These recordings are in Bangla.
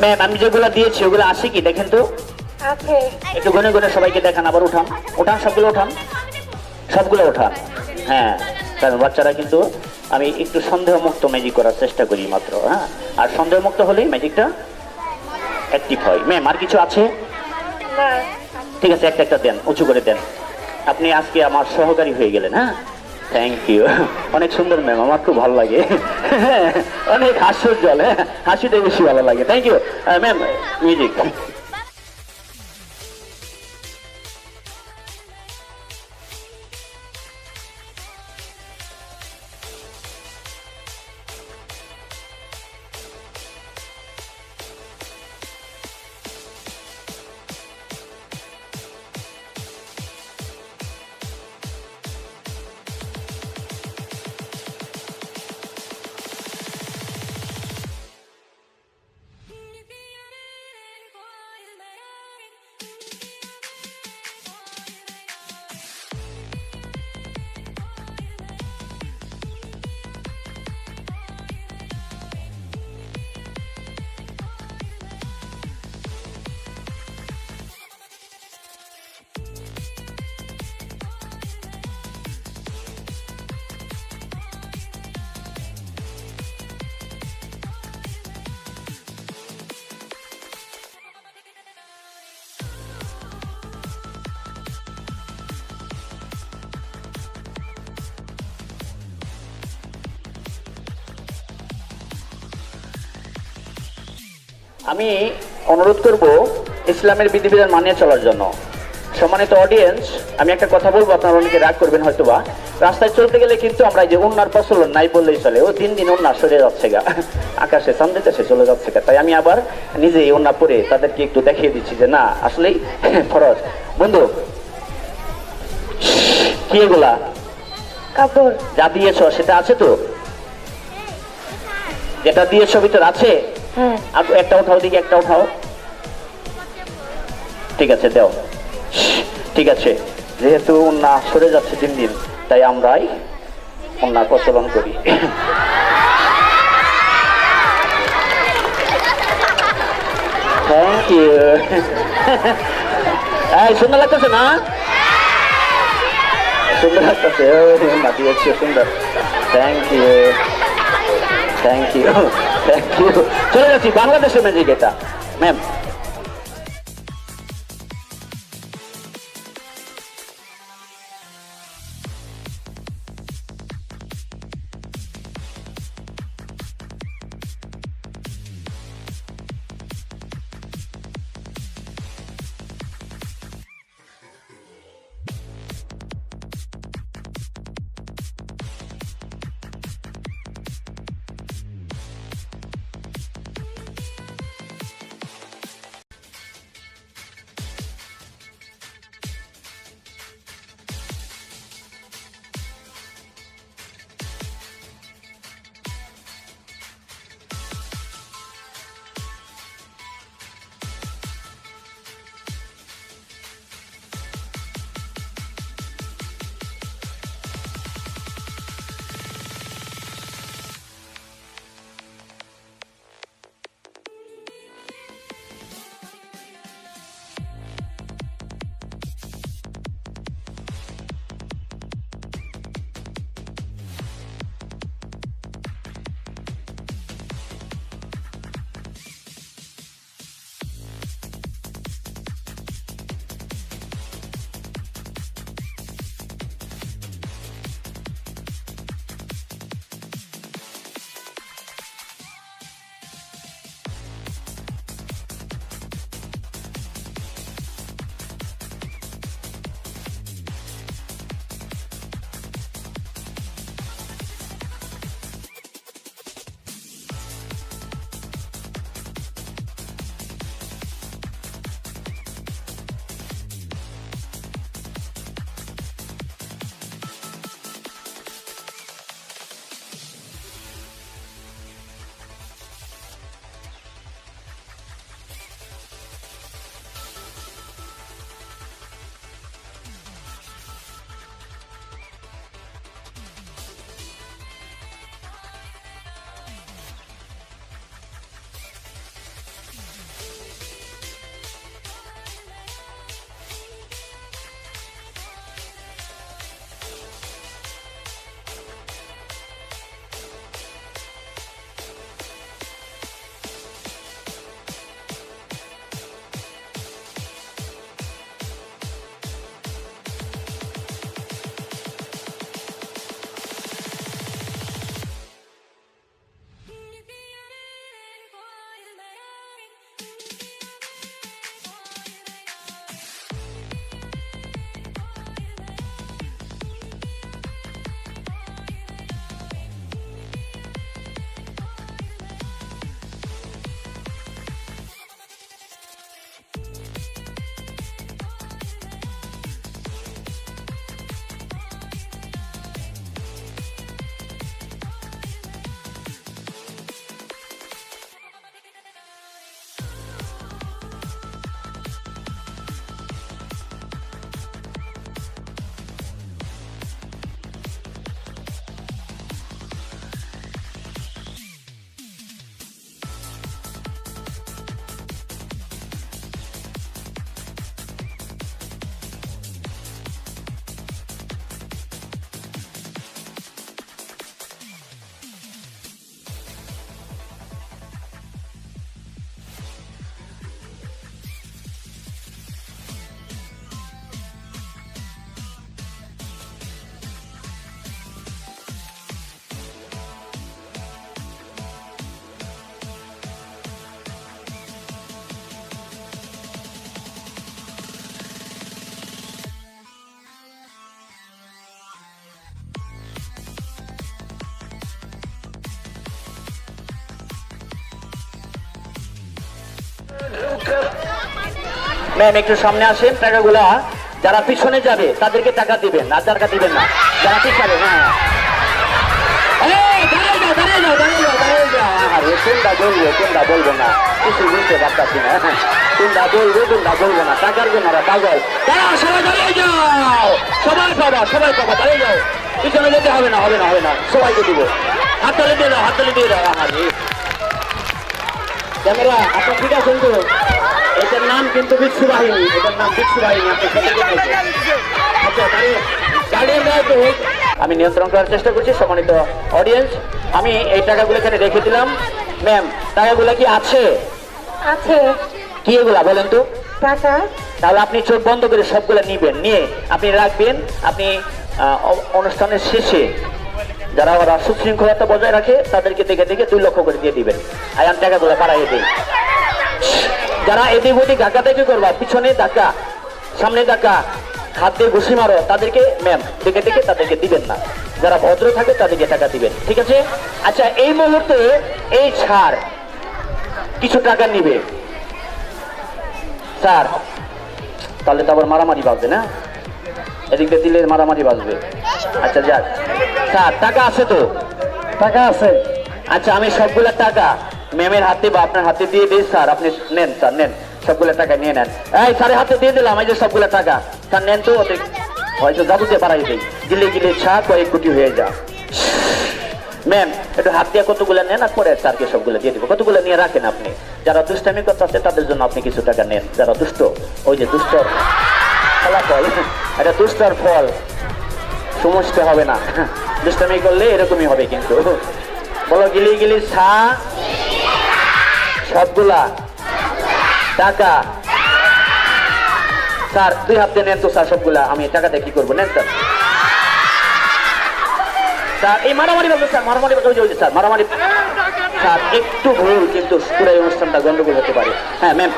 ম্যাম আমি যেগুলো দিয়েছি ওগুলো আসে কি দেখেন তো, আছে। একটু গুনে গুনে সবাইকে দেখান, আবার উঠান উঠান সবগুলো উঠান, সবগুলো উঠান। হ্যাঁ, কারণ বাচ্চারা কিন্তু আমি একটু সন্দেহমুক্ত ম্যাজিক করার চেষ্টা করি মাত্র, হ্যাঁ, আর সন্দেহমুক্ত হলেই ম্যাজিকটা অ্যাক্টিভ হয়। ম্যাম আর কিছু আছে? না। ঠিক আছে, একটা একটা দেন, উঁচু করে দেন। আপনি আজকে আমার সহকারী হয়ে গেলেন। হ্যাঁ, থ্যাংক ইউ। অনেক সুন্দর ম্যাম, আমার খুব ভালো লাগে। অনেক হাস্যোজ্জ্বল, হ্যাঁ, হাসিটাই বেশি ভালো লাগে। Thank you ma'am. মিউজিক। আমি অনুরোধ করব ইসলামের বিধিবিধান মানিয়ে চলার জন্য। সম্মানিত অডিয়েন্স, আমি একটা কথা বলবো, আপনারা অনেকে রাগ করবেন হয়তোবা। রাস্তায় চলতে গেলে কিন্তু আমরা যে উন্নার প্রচলন নাই বললেই চলে, ও দিন দিন উন্না সরে যাচ্ছে গা, আকাশে চাঁদের কাছে চলে যাচ্ছে গা। তাই আমি আবার নিজে এই উন্না পরে তাদেরকে একটু দেখিয়ে দিচ্ছি যে না আসলেই ফরজ। বন্ধু কি এগুলা? কাপড়। যা দিয়েছ সেটা আছে তো? যেটা দিয়েছ ভিতর আছে? হ্যাঁ। একটা উঠাও দিকে, একটা উঠাও। ঠিক আছে, দাও। ঠিক আছে, যেহেতু উন্না সরে যাচ্ছে দিন দিন, তাই আমরাই উন্নার প্রচলন করি। Thank you. এই সুন্দর লাগতেছে না? সুন্দর লাগতেছে, উন্না দিয়েছে সুন্দর। Thank you, thank you, thank you. চলে যাচ্ছি, বাংলাদেশের ম্যাজিক এটা ম্যাম। ম্যাম একটু সামনে আসেন, টাকাগুলা যারা পিছনে যাবে তাদেরকে টাকা দিবেন, আর টাকা দিবেন না যারা পিছনে। হ্যাঁ এই, দাঁড়িয়ে যাও, দাঁড়িয়ে যাও, দাঁড়িয়ে যাও, দাঁড়িয়ে যাও। আরে কোনটা বলবো কোনটা বলবো না কিছু বুঝতে পারতাছি না। কোনটা বলবো কোনটা বলবো না, টাকার জন্য ওরা পাগল। দাঁড়াও, সবাই দাঁড়িয়ে যাও, সবাই পাবা, সবাই পাবা, দাঁড়িয়ে যাও, পিছনে যেতে হবে না, হবে না, হবে না, সবাইকে দিব। হাততালি দিয়ে দাও, হাততালি দিয়ে দাও। আরে ক্যামেরা আপনি ঠিক আছেন তো? এটার নাম কিন্তু বিচ্ছু বাহিনী, এটার নাম বিচ্ছু বাহিনী। আপনি সবাইকে বলছেন। আচ্ছা গার্ডিয়ান তো আমি নিয়ন্ত্রণ করার চেষ্টা করছি। সম্মানিত অডিয়েন্স, আমি এই টাকাগুলো এখানে রেখে দিলাম। ম্যাম টাকাগুলো কি আছে? আছে। কি এগুলা বলেন তো? টাকা। তাহলে আপনি চোখ বন্ধ করে সবগুলো নিবেন, নিয়ে আপনি রাখবেন। আপনি অনুষ্ঠানের শেষে যারা ওরা সুশৃঙ্খলতা বজায় রাখে তাদেরকে দেখে দেখে 2 লক্ষ করে দিয়ে দিবেন। আয়ান টাকাগুলো পাড়াইয়ে দিন। যারা এদিক ওদিক ধাক্কা দেখে করবা, পিছনে ধাক্কা, সামনে ধাক্কা, হাত দিয়ে ঘুষি মারো, তাদেরকে ম্যাম দেখে দেখে তাদেরকে দিবেন না। যারা ভদ্র থাকে তাদেরকে টাকা দিবেন, ঠিক আছে? আচ্ছা এই মুহূর্তে এই ছাড় কিছু টাকা নিবে স্যার, তাহলে তো আবার মারামারি বাজবে না, এদিক দিয়ে দিলে মারামারি বাজবে। আচ্ছা যাক স্যার, টাকা আছে তো? টাকা আছে। আচ্ছা আমি সবগুলা টাকা ম্যামের হাতে বা আপনার হাতে দিয়ে দিই স্যার, আপনি নেন স্যার, নেন সবগুলা টাকা নিয়ে নেন। এই স্যারের হাতে দিয়ে দিলাম, এই যে সবগুলা টাকা স্যার নেন তো, ওদের হয়তো জাদুতে বাড়াই দিই, গিলে গিলে ছা কয়েক কোটি হয়ে যা। ম্যাম একটু হাত দিয়ে কতগুলো নেন, আর পরে স্যারকে সবগুলো দিয়ে দিব। কতগুলো নিয়ে রাখেন আপনি, যারা দুষ্টামি করতে তাদের জন্য আপনি কিছু টাকা নেন। যারা দুষ্ট, ওই যে দুষ্টর ফলাফল, এটা দুষ্টর ফল, সমস্যা হবে না। দুষ্টামি করলে এরকমই হবে কিন্তু। বলো গিলি গিলি ছা সবগুলা টাকা। স্যার 2 হাত দিয়ে নেন তো স্যার সবগুলা, আমি টাকাটা কি করবো, নেন স্যার। স্যার এই মারামারি বাজবে স্যার, মারামারি বাজবে স্যার, মারামারি। স্যার একটু ভুল কিন্তু পুরো এই অনুষ্ঠানটা গন্ডগোল হতে পারে। হ্যাঁ ম্যাম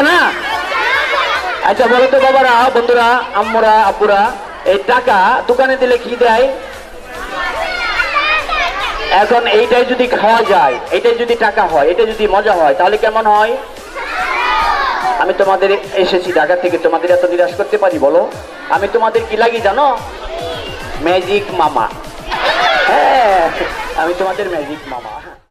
না। আচ্ছা বলো তো বাবারা, বন্ধুরা, আম্মুরা, আব্বুরা, এই টাকা দোকানে দিলে কি দেয়? এখন এইটাই যদি খাওয়া যায়, এটাই যদি টাকা হয়, এটা যদি মজা হয়, তাহলে কেমন হয়? আমি তোমাদের এসেছি ঢাকা থেকে, তোমাদের এত নিরাশ করতে পারি বলো? আমি তোমাদের কি লাগি জানো? ম্যাজিক মামা। হ্যাঁ আমি তোমাদের ম্যাজিক মামা।